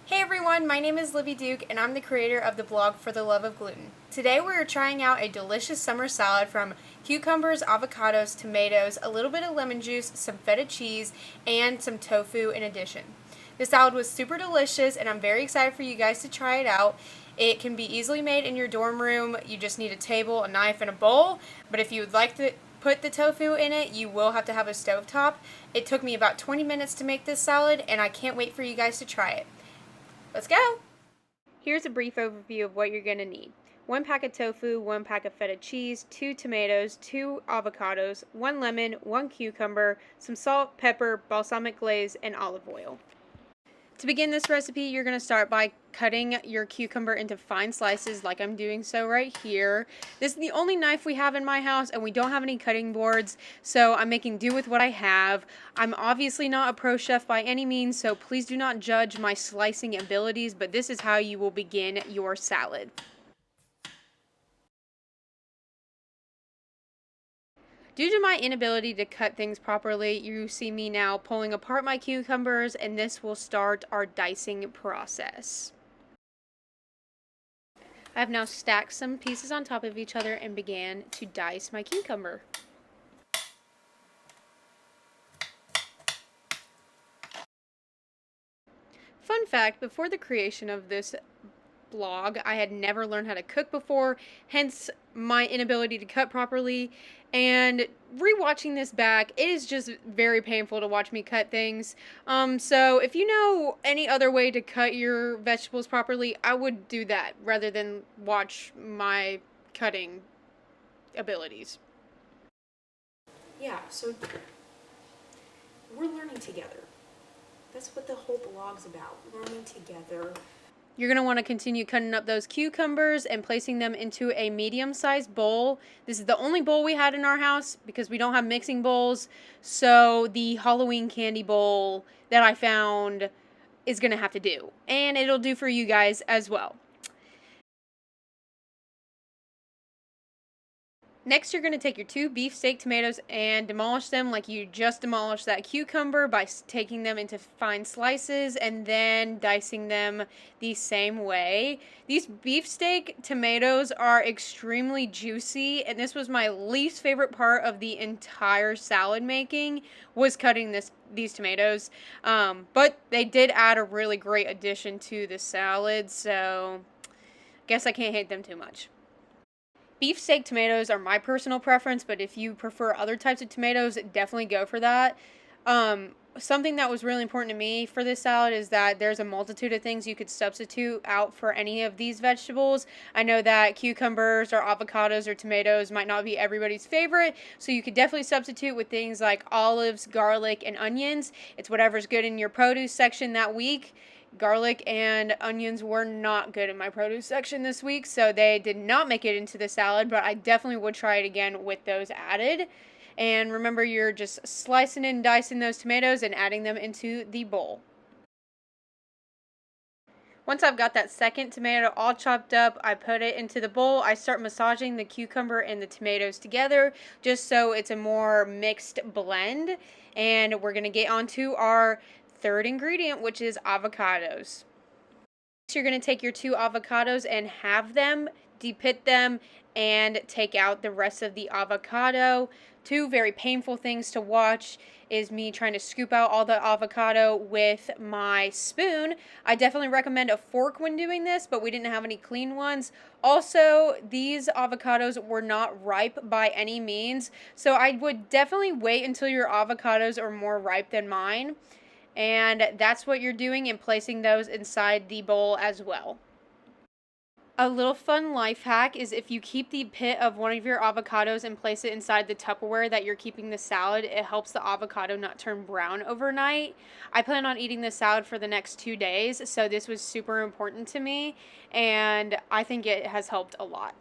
Hey everyone, my name is Libby Duke and I'm the creator of the blog For the Love of Gluten. Today we're trying out a delicious summer salad from cucumbers, avocados, tomatoes, a little bit of lemon juice, some feta cheese, and some tofu in addition. The salad was super delicious and I'm very excited for you guys to try it out. It can be easily made in your dorm room. You just need a table, a knife, and a bowl. But if you would like to put the tofu in it, you will have to have a stovetop. It took me about 20 minutes to make this salad and I can't wait for you guys to try it. Let's go! Here's a brief overview of what you're going to need. 1 pack of tofu, 1 pack of feta cheese, 2 tomatoes, 2 avocados, 1 lemon, 1 cucumber, some salt, pepper, balsamic glaze, and olive oil. To begin this recipe, you're going to start by cutting your cucumber into fine slices like I'm doing so right here. This is the only knife we have in my house and we don't have any cutting boards, so I'm making do with what I have. I'm obviously not a pro chef by any means, so please do not judge my slicing abilities, but this is how you will begin your salad. Due to my inability to cut things properly, you see me now pulling apart my cucumbers, and this will start our dicing process. I have now stacked some pieces on top of each other and began to dice my cucumber. Fun fact, before the creation of this blog, I had never learned how to cook before, hence my inability to cut properly. And rewatching this back, it is just very painful to watch me cut things. So if you know any other way to cut your vegetables properly, I would do that rather than watch my cutting abilities. Yeah, so we're learning together. That's what the whole blog's about, learning together. You're going to want to continue cutting up those cucumbers and placing them into a medium-sized bowl. This is the only bowl we had in our house because we don't have mixing bowls. So the Halloween candy bowl that I found is going to have to do. And it'll do for you guys as well. Next, you're going to take your 2 beefsteak tomatoes and demolish them like you just demolished that cucumber by taking them into fine slices and then dicing them the same way. These beefsteak tomatoes are extremely juicy, and this was my least favorite part of the entire salad making, was cutting these tomatoes. But they did add a really great addition to the salad, so I guess I can't hate them too much. Beefsteak tomatoes are my personal preference, but if you prefer other types of tomatoes, definitely go for that. Something that was really important to me for this salad is that there's a multitude of things you could substitute out for any of these vegetables. I know that cucumbers or avocados or tomatoes might not be everybody's favorite, so you could definitely substitute with things like olives, garlic, and onions. It's whatever's good in your produce section that week. Garlic and onions were not good in my produce section this week, so they did not make it into the salad, but I definitely would try it again with those added. And remember, you're just slicing and dicing those tomatoes and adding them into the bowl. Once I've got that second tomato all chopped up, I put it into the bowl. I start massaging the cucumber and the tomatoes together just so it's a more mixed blend. And we're going to get onto our third ingredient, which is avocados. So you're going to take your 2 avocados and halve them, depit them, and take out the rest of the avocado. 2 very painful things to watch is me trying to scoop out all the avocado with my spoon. I definitely recommend a fork when doing this, but we didn't have any clean ones. Also, these avocados were not ripe by any means, so I would definitely wait until your avocados are more ripe than mine. And that's what you're doing and placing those inside the bowl as well. A little fun life hack is if you keep the pit of one of your avocados and place it inside the Tupperware that you're keeping the salad, it helps the avocado not turn brown overnight. I plan on eating this salad for the next 2 days, so this was super important to me, and I think it has helped a lot.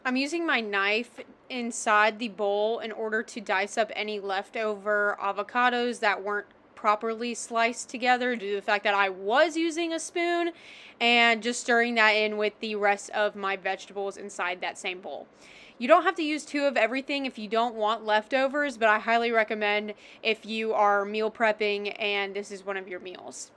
I'm using my knife inside the bowl in order to dice up any leftover avocados that weren't properly sliced together due to the fact that I was using a spoon, and just stirring that in with the rest of my vegetables inside that same bowl. You don't have to use 2 of everything if you don't want leftovers, but I highly recommend if you are meal prepping and this is one of your meals.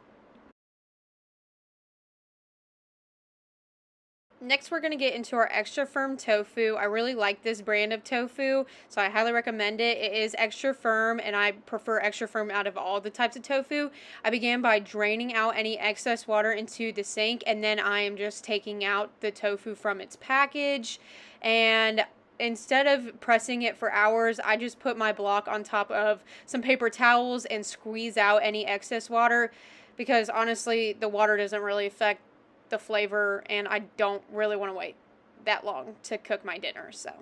Next, we're going to get into our extra firm tofu. I really like this brand of tofu, so I highly recommend it. It is extra firm, and I prefer extra firm out of all the types of tofu. I began by draining out any excess water into the sink, and then I am just taking out the tofu from its package. And instead of pressing it for hours, I just put my block on top of some paper towels and squeeze out any excess water, because honestly, the water doesn't really affect the flavor, and I don't really want to wait that long to cook my dinner. So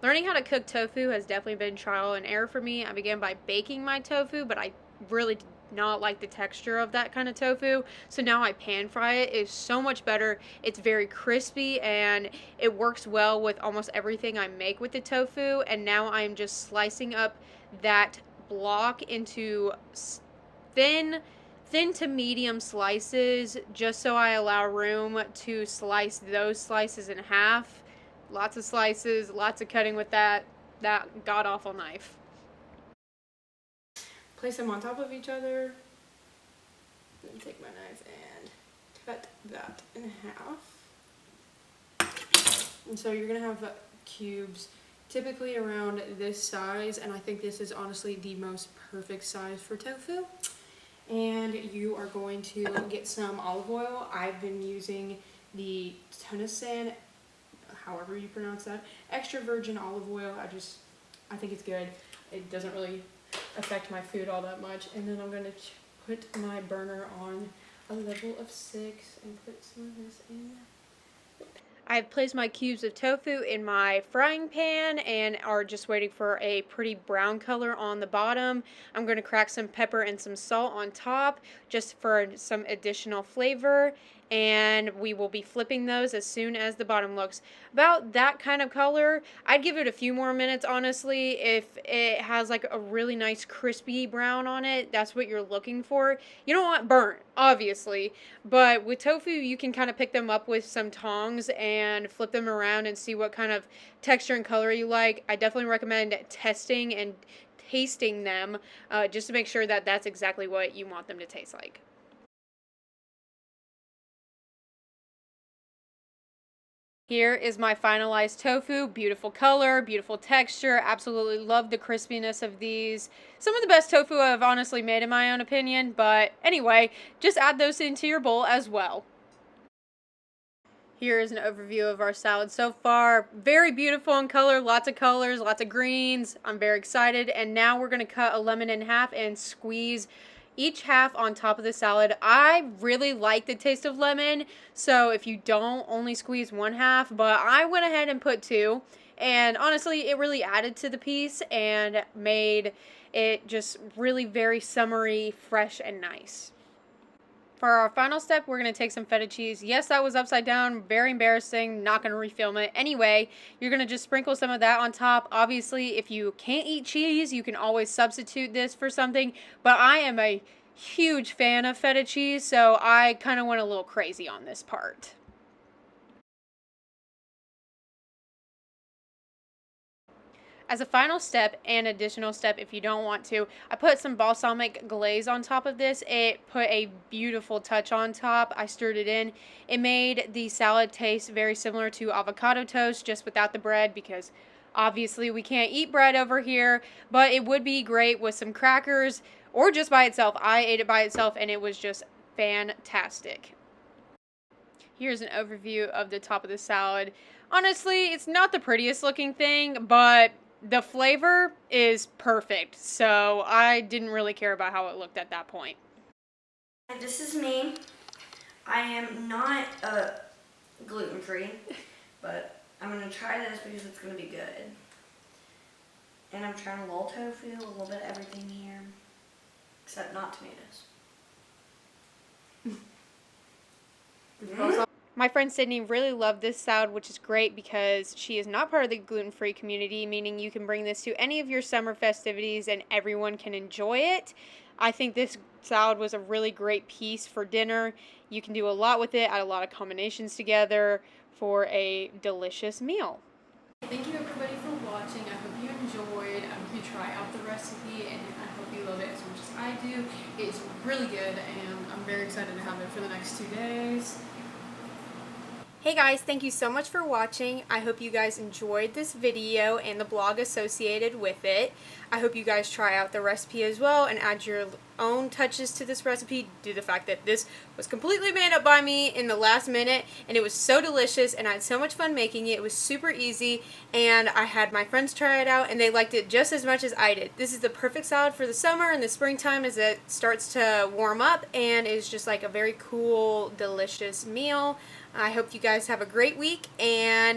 learning how to cook tofu has definitely been trial and error for me. I began by baking my tofu, but I really did not like the texture of that kind of tofu, so now I pan fry it. It's so much better. It's very crispy, and it works well with almost everything I make with the tofu. And now I'm just slicing up that block into thin to medium slices, just so I allow room to slice those slices in half. Lots of slices, lots of cutting with that god awful knife. Place them on top of each other. Then take my knife and cut that in half. And so you're gonna have cubes typically around this size, and I think this is honestly the most perfect size for tofu. And you are going to get some olive oil. I've been using the Tunasan, however you pronounce that, extra virgin olive oil. I think it's good. It doesn't really affect my food all that much. And then I'm going to put my burner on a level of 6 and put some of this in. I've placed my cubes of tofu in my frying pan and are just waiting for a pretty brown color on the bottom. I'm going to crack some pepper and some salt on top just for some additional flavor, and we will be flipping those as soon as the bottom looks about that kind of color. I'd give it a few more minutes, honestly. If it has like a really nice crispy brown on it, that's what you're looking for. You don't want burnt, obviously, but with tofu you can kind of pick them up with some tongs and flip them around and see what kind of texture and color you like. I definitely recommend testing and tasting them just to make sure that that's exactly what you want them to taste like. Here is my finalized tofu. Beautiful color, beautiful texture. Absolutely love the crispiness of these. Some of the best tofu I've honestly made in my own opinion, but anyway, just add those into your bowl as well. Here is an overview of our salad so far. Very beautiful in color, lots of colors, lots of greens. I'm very excited. And now we're going to cut a lemon in half and squeeze each half on top of the salad. I really like the taste of lemon, so if you don't, only squeeze one half, but I went ahead and put two, and honestly, it really added to the piece and made it just really very summery, fresh, and nice. For our final step, we're going to take some feta cheese. Yes, that was upside down. Very embarrassing. Not going to refilm it. Anyway, you're going to just sprinkle some of that on top. Obviously, if you can't eat cheese, you can always substitute this for something. But I am a huge fan of feta cheese, so I kind of went a little crazy on this part. As a final step and additional step, if you don't want to, I put some balsamic glaze on top of this. It put a beautiful touch on top. I stirred it in. It made the salad taste very similar to avocado toast, just without the bread, because obviously we can't eat bread over here, but it would be great with some crackers or just by itself. I ate it by itself and it was just fantastic. Here's an overview of the top of the salad. Honestly, it's not the prettiest looking thing, but the flavor is perfect, so I didn't really care about how it looked at that point. This is me. I am not gluten-free, but I'm going to try this because it's going to be good. And I'm trying a little tofu, a little bit of everything here, except not tomatoes. My friend Sydney really loved this salad, which is great because she is not part of the gluten-free community, meaning you can bring this to any of your summer festivities and everyone can enjoy it. I think this salad was a really great piece for dinner. You can do a lot with it, add a lot of combinations together for a delicious meal. Thank you everybody for watching. I hope you enjoyed. I hope you try out the recipe and I hope you love it as much as I do. It's really good, and I'm very excited to have it for the next 2 days. Hey guys, thank you so much for watching. I hope you guys enjoyed this video and the blog associated with it. I hope you guys try out the recipe as well and add your own touches to this recipe due to the fact that this was completely made up by me in the last minute, and it was so delicious and I had so much fun making it. It was super easy, and I had my friends try it out and they liked it just as much as I did. This is the perfect salad for the summer and the springtime as it starts to warm up, and is just like a very cool, delicious meal. I hope you guys have a great week, and